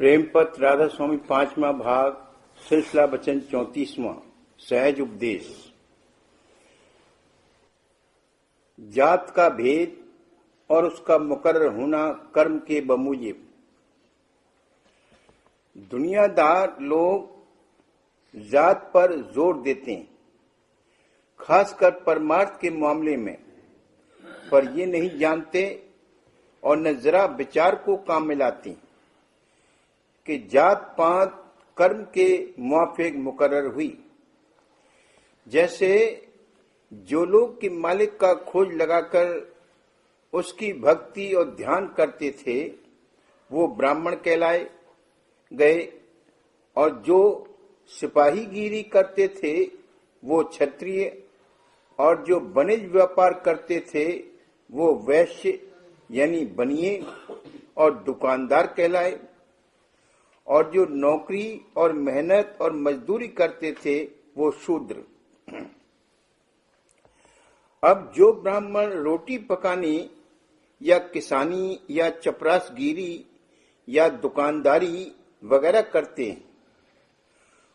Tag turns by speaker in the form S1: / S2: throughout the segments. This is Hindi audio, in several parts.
S1: प्रेमपत्र राधा स्वामी 5वां भाग सिलसिला वचन 34वां सहज उपदेश। जात का भेद और उसका मुकर्रर होना कर्म के बमूजिब। दुनियादार लोग जात पर जोर देते हैं, खासकर परमार्थ के मामले में, पर ये नहीं जानते और न जरा विचार को काम में लाते कि जात पात कर्म के मुआफिक मुकर्रर हुई। जैसे जो लोग कि मालिक का खोज लगाकर उसकी भक्ति और ध्यान करते थे वो ब्राह्मण कहलाए गए, और जो सिपाहीगिरी करते थे वो क्षत्रिय, और जो वणिज व्यापार करते थे वो वैश्य यानी बनिए और दुकानदार कहलाए, और जो नौकरी और मेहनत और मजदूरी करते थे वो शूद्र। अब जो ब्राह्मण रोटी पकाने या किसानी या चपरासगिरी या दुकानदारी वगैरह करते हैं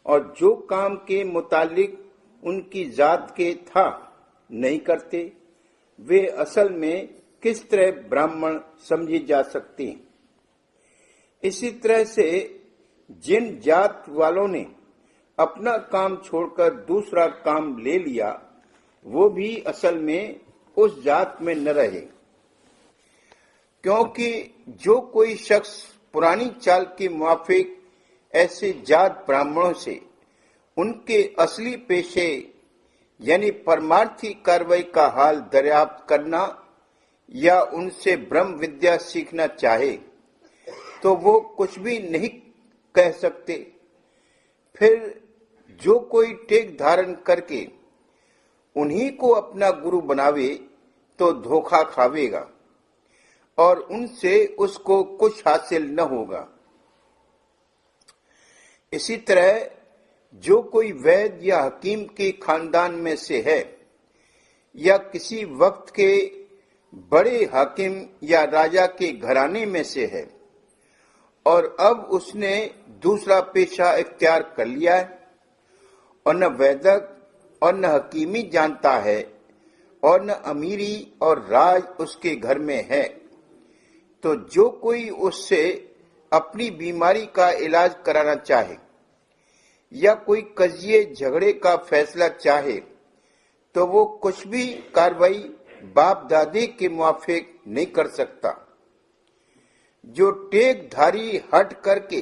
S1: और जो काम के मुतालिक उनकी जात के था नहीं करते, वे असल में किस तरह ब्राह्मण समझे जा सकते हैं। इसी तरह से जिन जात वालों ने अपना काम छोड़कर दूसरा काम ले लिया वो भी असल में उस जात में न रहे, क्योंकि जो कोई शख्स पुरानी चाल के मुआफिक ऐसे जात ब्राह्मणों से उनके असली पेशे यानी परमार्थी कार्रवाई का हाल दरियाफ्त करना या उनसे ब्रह्म विद्या सीखना चाहे तो वो कुछ भी नहीं कह सकते। फिर जो कोई टेक धारण करके उन्हीं को अपना गुरु बनावे तो धोखा खावेगा और उनसे उसको कुछ हासिल न होगा। इसी तरह जो कोई वैद्य या हकीम के खानदान में से है या किसी वक्त के बड़े हाकिम या राजा के घराने में से है और अब उसने दूसरा पेशा इख्तियार कर लिया है और न वैदक और न हकीमी जानता है और न अमीरी और राज उसके घर में है, तो जो कोई उससे अपनी बीमारी का इलाज कराना चाहे या कोई कजिए झगड़े का फैसला चाहे तो वो कुछ भी कार्रवाई बाप दादे के मुआफिक नहीं कर सकता। जो टेकधारी हट करके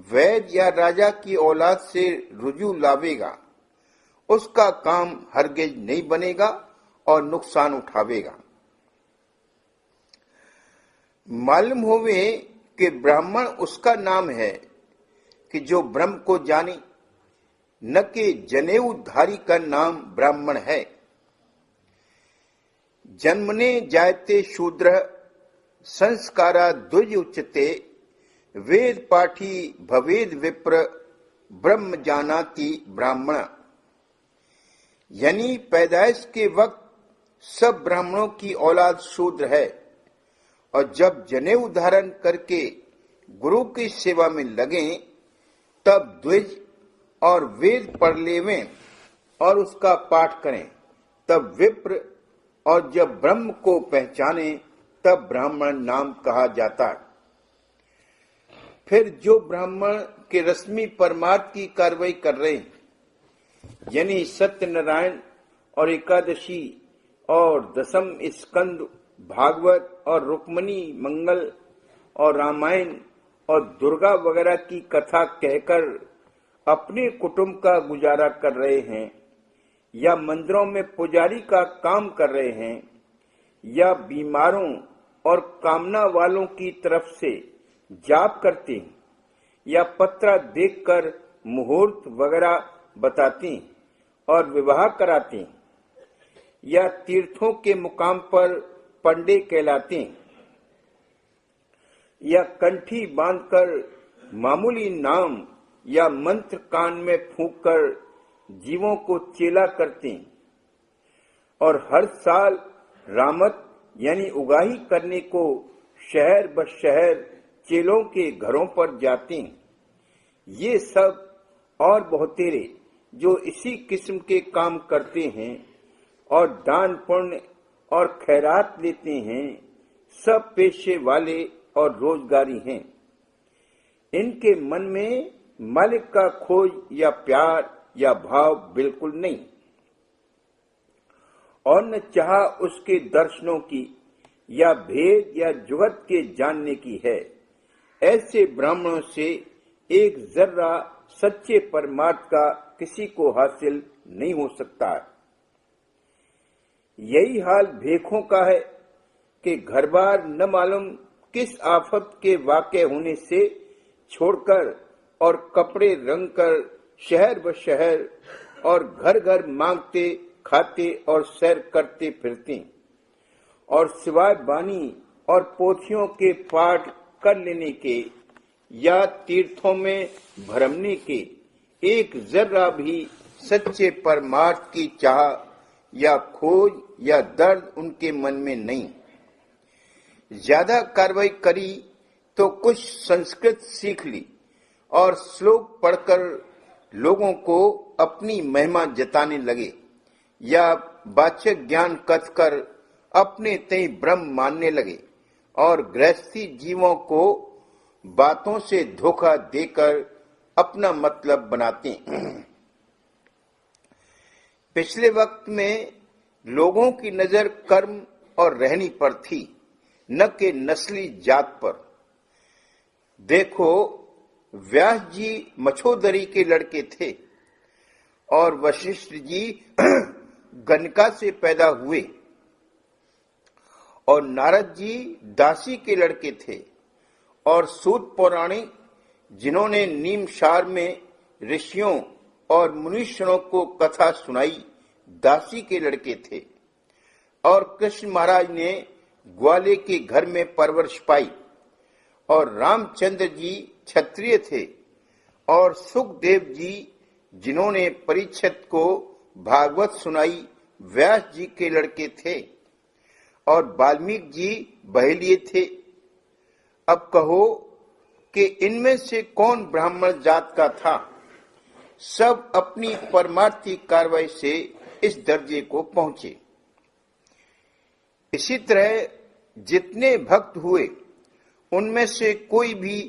S1: वैद्य या राजा की औलाद से रुजू लावेगा उसका काम हरगिज नहीं बनेगा और नुकसान उठावेगा। मालूम होवे कि ब्राह्मण उसका नाम है कि जो ब्रह्म को जाने, न कि जनेऊधारी का नाम ब्राह्मण है। जन्मने जायते शूद्र संस्कारा द्विज उच्यते, वेद पाठी भवेद विप्र ब्रह्म जानाति ब्राह्मण। यानी पैदाइश के वक्त सब ब्राह्मणों की औलाद शूद्र है और जब जनेऊ धारण करके गुरु की सेवा में लगे तब द्विज और वेद पढ़ लेवें और उसका पाठ करें तब विप्र, और जब ब्रह्म को पहचाने तब ब्राह्मण नाम कहा जाता है। फिर जो ब्राह्मण के रस्मी परमार्थ की कार्रवाई कर रहे हैं यानी सत्यनारायण और एकादशी और दसम स्कंद भागवत और रुक्मणी मंगल और रामायण और दुर्गा वगैरह की कथा कहकर अपने कुटुंब का गुजारा कर रहे हैं या मंदिरों में पुजारी का काम कर रहे हैं या बीमारों और कामना वालों की तरफ से जाप करते हैं या पत्रा देखकर मुहूर्त वगैरह बताते हैं और विवाह कराते हैं या तीर्थों के मुकाम पर पंडे कहलाते हैं या कंठी बांधकर मामूली नाम या मंत्र कान में फूंककर जीवों को चेला करते हैं और हर साल रामत यानी उगाही करने को शहर ब शहर चेलों के घरों पर जाते। ये सब और बहुतेरे जो इसी किस्म के काम करते हैं और दान पुण्य और खैरात लेते हैं, सब पेशे वाले और रोजगारी हैं। इनके मन में मालिक का खोज या प्यार या भाव बिल्कुल नहीं, और न चाह उसके दर्शनों की या भेद या जुगत के जानने की है। ऐसे ब्राह्मणों से एक जर्रा सच्चे परमार्थ का किसी को हासिल नहीं हो सकता। यही हाल भेखों का है कि घर बार न मालूम किस आफत के वाक़े होने से छोड़कर और कपड़े रंग कर शहर ब शहर और घर घर मांगते खाते और सैर करते फिरते, और सिवाय बानी और पोथियों के पाठ कर लेने के या तीर्थों में भरमने के एक जर्रा भी सच्चे परमार्थ की चाह या खोज या दर्द उनके मन में नहीं। ज्यादा कार्रवाई करी तो कुछ संस्कृत सीख ली और श्लोक पढ़कर लोगों को अपनी महिमा जताने लगे, या वाचक ज्ञान कथ कर अपने तय ब्रह्म मानने लगे और गृहस्थी जीवों को बातों से धोखा देकर अपना मतलब बनाते। पिछले वक्त में लोगों की नजर कर्म और रहनी पर थी, न कि नस्ली जात पर। देखो, व्यास जी मछोदरी के लड़के थे और वशिष्ठ जी गणका से पैदा हुए, और नारद जी दासी के लड़के थे, और सूत पौराणिक जिन्होंने नीमसार में ऋषियों और मुनीश्वरों को कथा सुनाई दासी के लड़के थे, और कृष्ण महाराज ने ग्वाले के घर में परवरिश पाई, और रामचंद्र जी क्षत्रिय थे, और सुखदेव जी जिन्होंने परीक्षित को भागवत सुनाई व्यास जी के लड़के थे, और वाल्मीकि जी बहेलिए थे। अब कहो कि इनमें से कौन ब्राह्मण जात का था? सब अपनी परमार्थी कार्रवाई से इस दर्जे को पहुंचे। इसी तरह जितने भक्त हुए उनमें से कोई भी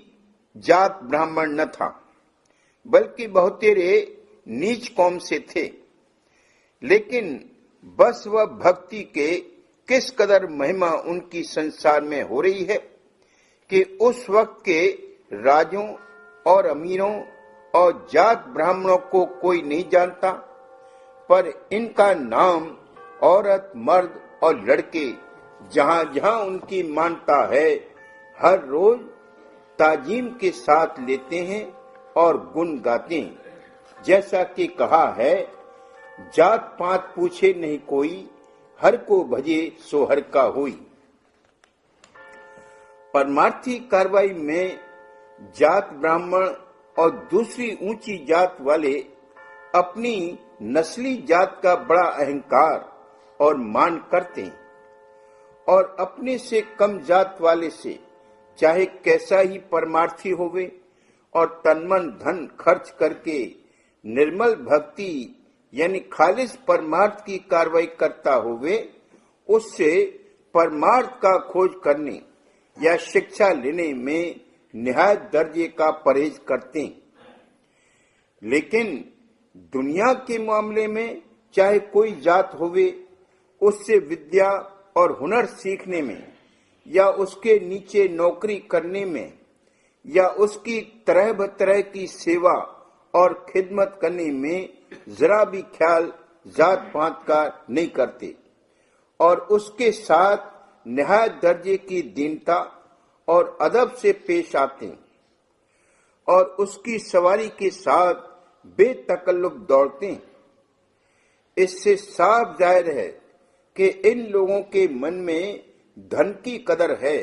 S1: जात ब्राह्मण न था, बल्कि बहुतेरे नीच कौम से थे। लेकिन बस वह भक्ति के किस कदर महिमा उनकी संसार में हो रही है कि उस वक्त के राजों और अमीरों और जात ब्राह्मणों को कोई नहीं जानता, पर इनका नाम औरत मर्द और लड़के जहां जहां उनकी मानता है हर रोज ताजीम के साथ लेते हैं और गुण गाते हैं। जैसा कि कहा है, जात पात पूछे नहीं कोई, हर को भजे सो हर का होई। परमार्थी कार्रवाई में जात ब्राह्मण और दूसरी ऊंची जात वाले अपनी नस्ली जात का बड़ा अहंकार और मान करते हैं, और अपने से कम जात वाले से चाहे कैसा ही परमार्थी होवे और तनमन धन खर्च करके निर्मल भक्ति यानी खालिस परमार्थ की कार्रवाई करता होवे, उससे परमार्थ का खोज करने या शिक्षा लेने में निहायत दर्जे का परहेज करते हैं। लेकिन दुनिया के मामले में चाहे कोई जात होवे, उससे विद्या और हुनर सीखने में या उसके नीचे नौकरी करने में या उसकी तरह बतरह की सेवा और खिदमत करने में जरा भी ख्याल जात पात का नहीं करते, और उसके साथ निहायत दर्जे की दीनता और अदब से पेश आते हैं, और उसकी सवारी के साथ बेतकल्लुफ दौड़ते हैं। इससे साफ जाहिर है कि इन लोगों के मन में धन की कदर है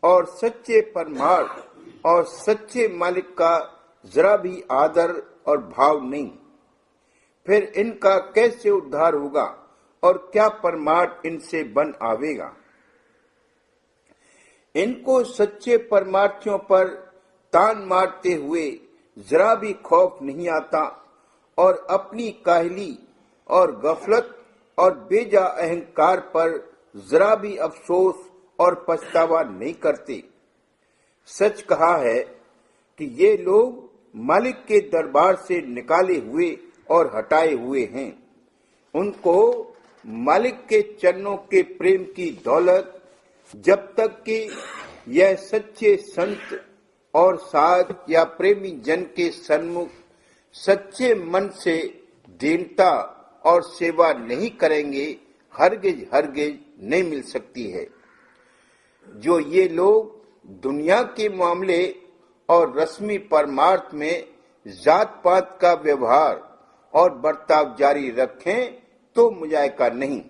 S1: और सच्चे परमार्थ और सच्चे मालिक का जरा भी आदर और भाव नहीं। फिर इनका कैसे उद्धार होगा और क्या परमार्थ इनसे बन आवेगा? इनको सच्चे परमार्थियों पर तान मारते हुए जरा भी खौफ नहीं आता और अपनी काहली और गफलत और बेजा अहंकार पर जरा भी अफसोस और पछतावा नहीं करते। सच कहा है कि ये लोग मालिक के दरबार से निकाले हुए और हटाए हुए हैं। उनको मालिक के चरणों के प्रेम की दौलत जब तक कि यह सच्चे संत और साध या प्रेमी जन के सन्मुख सच्चे मन से दीनता और सेवा नहीं करेंगे, हरगिज हरगिज नहीं मिल सकती है। जो ये लोग दुनिया के मामले और रस्मी परमार्थ में जात पात का व्यवहार और बर्ताव जारी रखें तो मुजायका नहीं,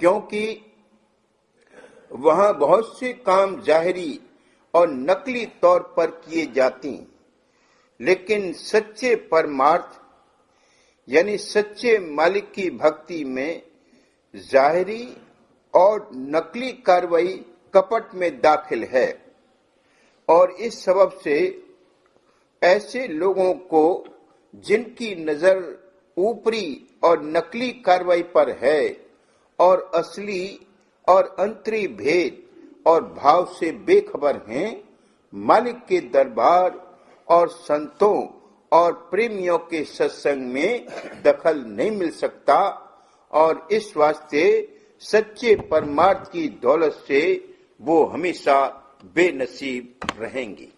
S1: क्योंकि वहां बहुत से काम जाहिरी और नकली तौर पर किए जाते हैं, लेकिन सच्चे परमार्थ यानी सच्चे मालिक की भक्ति में जाहिरी और नकली कार्रवाई कपट में दाखिल है। और इस सबब से ऐसे लोगों को जिनकी नजर ऊपरी और नकली कार्रवाई पर है और असली और अंतरी भेद और भाव से बेखबर हैं, मालिक के दरबार और संतों और प्रेमियों के सत्संग में दखल नहीं मिल सकता और इस वास्ते सच्चे परमार्थ की दौलत से वो हमेशा बेनसीब रहेंगी।